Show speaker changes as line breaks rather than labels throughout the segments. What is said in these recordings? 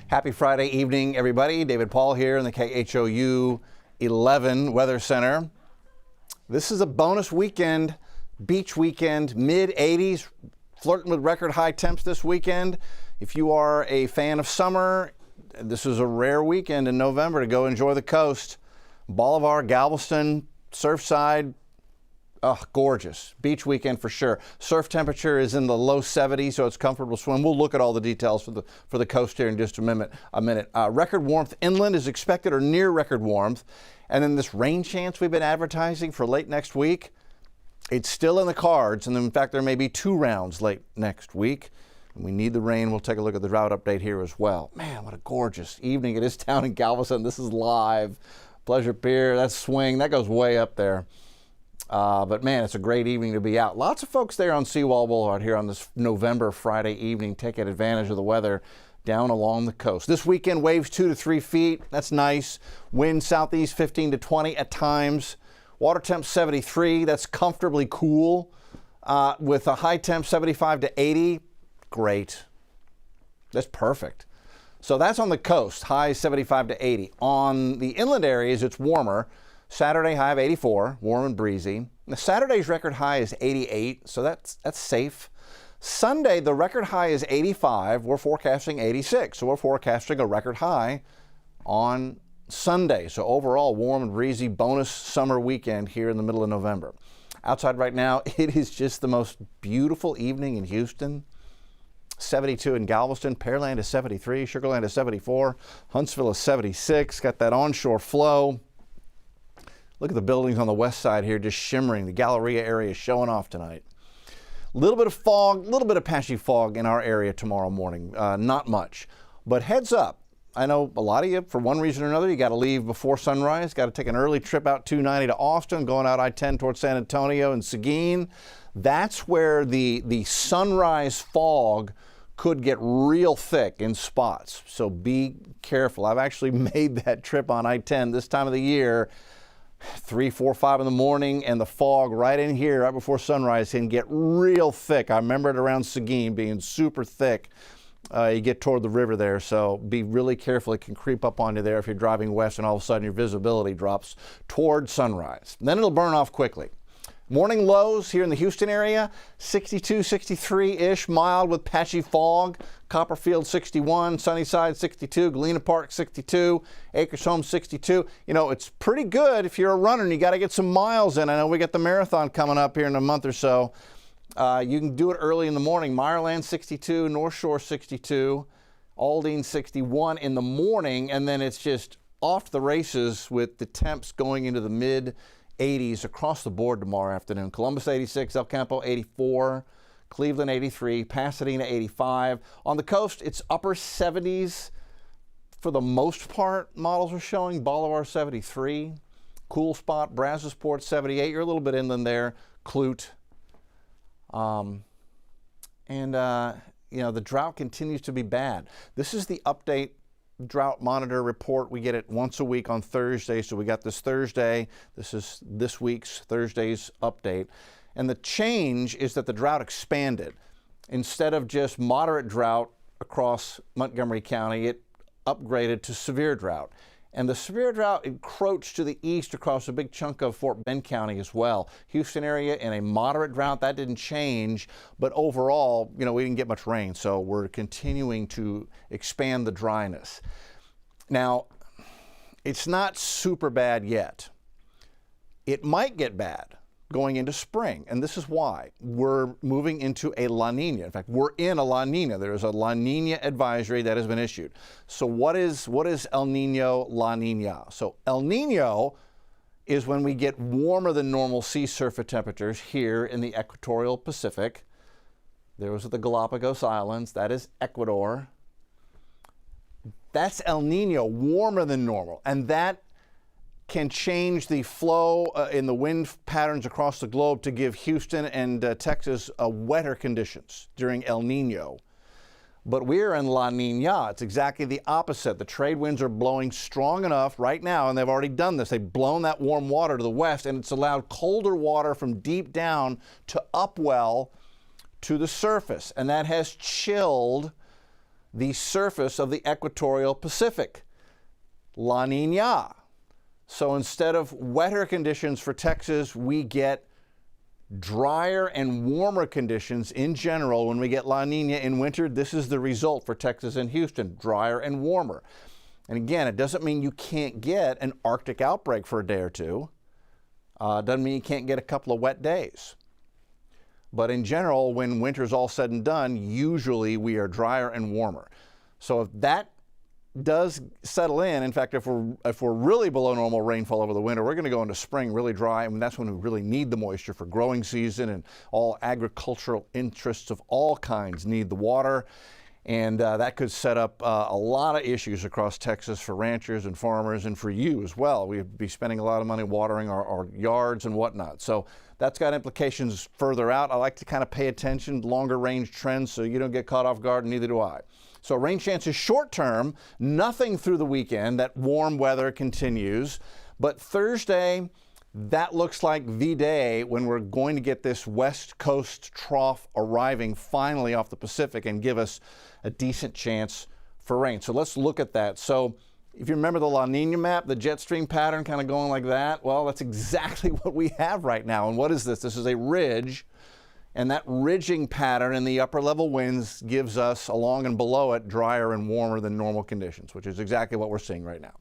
Happy Friday evening, everybody. David Paul here in the KHOU 11 Weather Center. This is a bonus weekend, beach weekend, mid-80s, flirting with record high temps this weekend. If you are a fan of summer, this is a rare weekend in November to go enjoy the coast. Bolivar, Galveston, Surfside, gorgeous. Beach weekend for sure. Surf temperature is in the low 70s, so it's comfortable to swim. We'll look at all the details for the coast here in just a minute. Record warmth inland is expected or near record warmth. And then this rain chance we've been advertising for late next week, it's still in the cards. And in fact, there may be 2 rounds late next week. And we need the rain. We'll take a look at the drought update here as well. Man, what a gorgeous evening it is down in Galveston. This is live. Pleasure Pier, that swing, that goes way up there. But man, it's a great evening to be out. Lots of folks there on Seawall Boulevard here on this November Friday evening taking advantage of the weather down along the coast. This weekend, waves 2 to 3 feet. That's nice. Wind southeast 15 to 20 at times. Water temp 73. That's comfortably cool. With a high temp 75 to 80. Great. That's perfect. So that's on the coast, high 75 to 80. On the inland areas, it's warmer. Saturday high of 84, warm and breezy. Now, Saturday's record high is 88, so that's safe. Sunday, the record high is 85. We're forecasting 86, so we're forecasting a record high on Sunday. So overall, warm and breezy, bonus summer weekend here in the middle of November. Outside right now, it is just the most beautiful evening in Houston. 72 in Galveston, Pearland is 73, Sugar Land is 74, Huntsville is 76. Got that onshore flow. Look at the buildings on the west side here just shimmering. The Galleria area is showing off tonight. A little bit of fog, a little bit of patchy fog in our area tomorrow morning. Not much. But heads up. I know a lot of you, for one reason or another, you got to leave before sunrise. Got to take an early trip out 290 to Austin, going out I-10 towards San Antonio and Seguin. That's where the sunrise fog could get real thick in spots. So be careful. I've actually made that trip on I-10 this time of the year. 3, 4, 5 in the morning, and the fog right in here right before sunrise can get real thick. I remember it around Seguin being super thick. You get toward the river there, so be really careful. It can creep up on you there if you're driving west and all of a sudden your visibility drops toward sunrise. And then it'll burn off quickly. Morning lows here in the Houston area, 62, 63-ish, mild with patchy fog. Copperfield 61, Sunnyside 62, Galena Park 62, Acres Home 62. You know, it's pretty good if you're a runner and you got to get some miles in. I know we got the marathon coming up here in a month or so. You can do it early in the morning. Meyerland 62, North Shore 62, Aldine 61 in the morning, and then it's just off the races with the temps going into the mid-80s across the board tomorrow afternoon. Columbus 86, El Campo 84, Cleveland 83, Pasadena 85. On the coast, it's upper 70s for the most part. Models are showing Bolivar 73, cool spot, Brazosport 78. You're a little bit inland there, Clute. You know, the drought continues to be bad. This is the update drought monitor report. We get it once a week on Thursday. So we got this Thursday. This is this week's Thursday's update. And the change is that the drought expanded. Instead of just moderate drought across Montgomery County, it upgraded to severe drought. And the severe drought encroached to the east across a big chunk of Fort Bend County as well. Houston area in a moderate drought, that didn't change. But overall, you know, we didn't get much rain. So we're continuing to expand the dryness. Now, it's not super bad yet. It might get bad going into spring, and this is why. We're moving into a La Niña. In fact, we're in a La Niña. There is a La Niña advisory that has been issued. So what is El Niño, La Niña? So El Niño is when we get warmer than normal sea surface temperatures here in the equatorial Pacific. Those are the Galapagos Islands. That is Ecuador. That's El Niño, warmer than normal, and that can change the flow in the wind patterns across the globe to give Houston and Texas wetter conditions during El Nino. But we're in La Niña. It's exactly the opposite. The trade winds are blowing strong enough right now, and they've already done this. They've blown that warm water to the west, and it's allowed colder water from deep down to upwell to the surface, and that has chilled the surface of the equatorial Pacific. La Niña. So instead of wetter conditions for Texas, we get drier and warmer conditions in general. When we get La Niña in winter, this is the result for Texas and Houston, drier and warmer. And again, it doesn't mean you can't get an Arctic outbreak for a day or two. Doesn't mean you can't get a couple of wet days. But in general, when winter's all said and done, usually we are drier and warmer. So if that does settle in fact, if we're really below normal rainfall over the winter, we're going to go into spring really dry, and that's when we really need the moisture for growing season, and all agricultural interests of all kinds need the water. And that could set up a lot of issues across Texas for ranchers and farmers, and for you as well. We'd be spending a lot of money watering our yards and whatnot. So that's got implications further out. I like to kind of pay attention to longer range trends so you don't get caught off guard, and neither do I. So rain chances short term, nothing through the weekend. That warm weather continues. But Thursday, that looks like the day when we're going to get this west coast trough arriving finally off the Pacific and give us a decent chance for rain. So let's look at that. So if you remember the La Niña map, the jet stream pattern kind of going like that, well, that's exactly what we have right now. And what is this? This is a ridge. And that ridging pattern in the upper level winds gives us, along and below it, drier and warmer than normal conditions, which is exactly what we're seeing right now.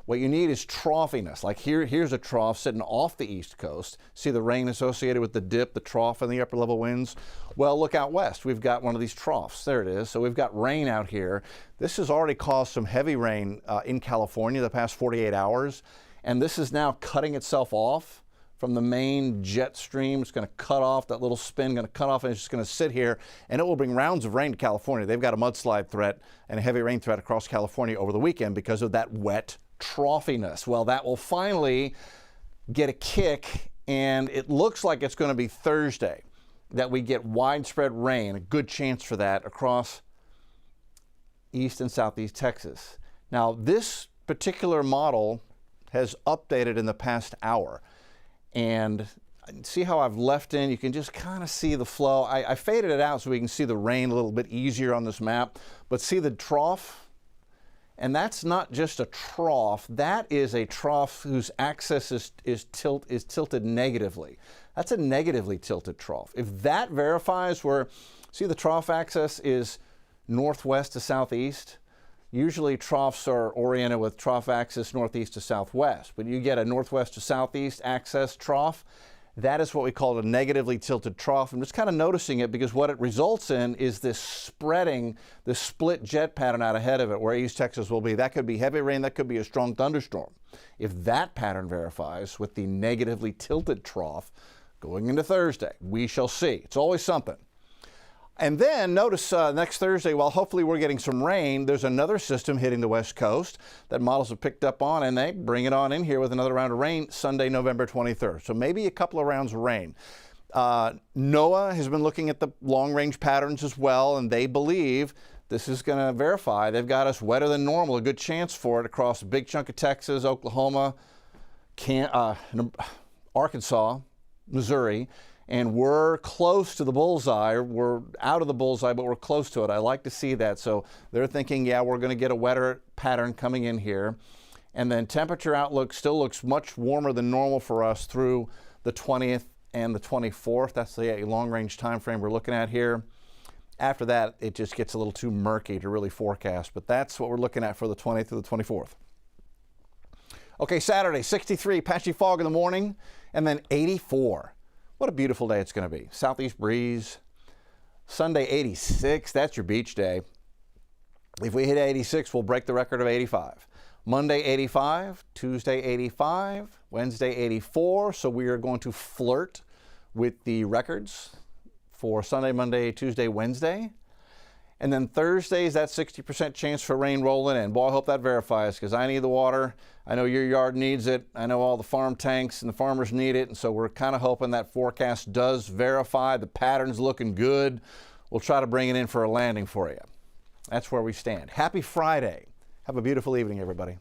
What you need is troughiness. Like here's a trough sitting off the east coast. See the rain associated with the dip, the trough, and the upper level winds? Well, look out west. We've got one of these troughs. There it is. So we've got rain out here. This has already caused some heavy rain in California the past 48 hours. And this is now cutting itself off from the main jet stream. It's going to cut off, that little spin going to cut off, and it's just going to sit here, and it will bring rounds of rain to California. They've got a mudslide threat and a heavy rain threat across California over the weekend because of that wet troughiness. Well, that will finally get a kick, and it looks like it's going to be Thursday that we get widespread rain, a good chance for that across east and southeast Texas. Now, this particular model has updated in the past hour. And see how I've left in, you can just kind of see the flow. I faded it out so we can see the rain a little bit easier on this map. But see the trough? And that's not just a trough, that is a trough whose axis is tilted negatively. That's a negatively tilted trough. If that verifies where, see the trough axis is northwest to southeast? Usually troughs are oriented with trough axis northeast to southwest, but you get a northwest to southeast axis trough. That is what we call a negatively tilted trough. I'm just kind of noticing it because what it results in is this spreading, this split jet pattern out ahead of it where East Texas will be. That could be heavy rain, that could be a strong thunderstorm. If that pattern verifies with the negatively tilted trough going into Thursday, we shall see. It's always something. And then notice next Thursday, while hopefully we're getting some rain, there's another system hitting the west coast that models have picked up on, and they bring it on in here with another round of rain Sunday, November 23rd. So maybe a couple of rounds of rain. NOAA has been looking at the long-range patterns as well, and they believe this is going to verify. They've got us wetter than normal, a good chance for it across a big chunk of Texas, Oklahoma, Arkansas, Missouri. And we're close to the bullseye. We're out of the bullseye, but we're close to it. I like to see that. So they're thinking, yeah, we're going to get a wetter pattern coming in here. And then temperature outlook still looks much warmer than normal for us through the 20th and the 24th. That's the long-range time frame we're looking at here. After that, it just gets a little too murky to really forecast. But that's what we're looking at for the 20th through the 24th. Okay, Saturday, 63, patchy fog in the morning, and then 84. What a beautiful day it's going to be. Southeast breeze. Sunday, 86. That's your beach day. If we hit 86, we'll break the record of 85. Monday, 85. Tuesday, 85. Wednesday, 84. So we are going to flirt with the records for Sunday, Monday, Tuesday, Wednesday. And then Thursday's that 60% chance for rain rolling in. Boy, I hope that verifies because I need the water. I know your yard needs it. I know all the farm tanks and the farmers need it. And so we're kind of hoping that forecast does verify. The pattern's looking good. We'll try to bring it in for a landing for you. That's where we stand. Happy Friday. Have a beautiful evening, everybody.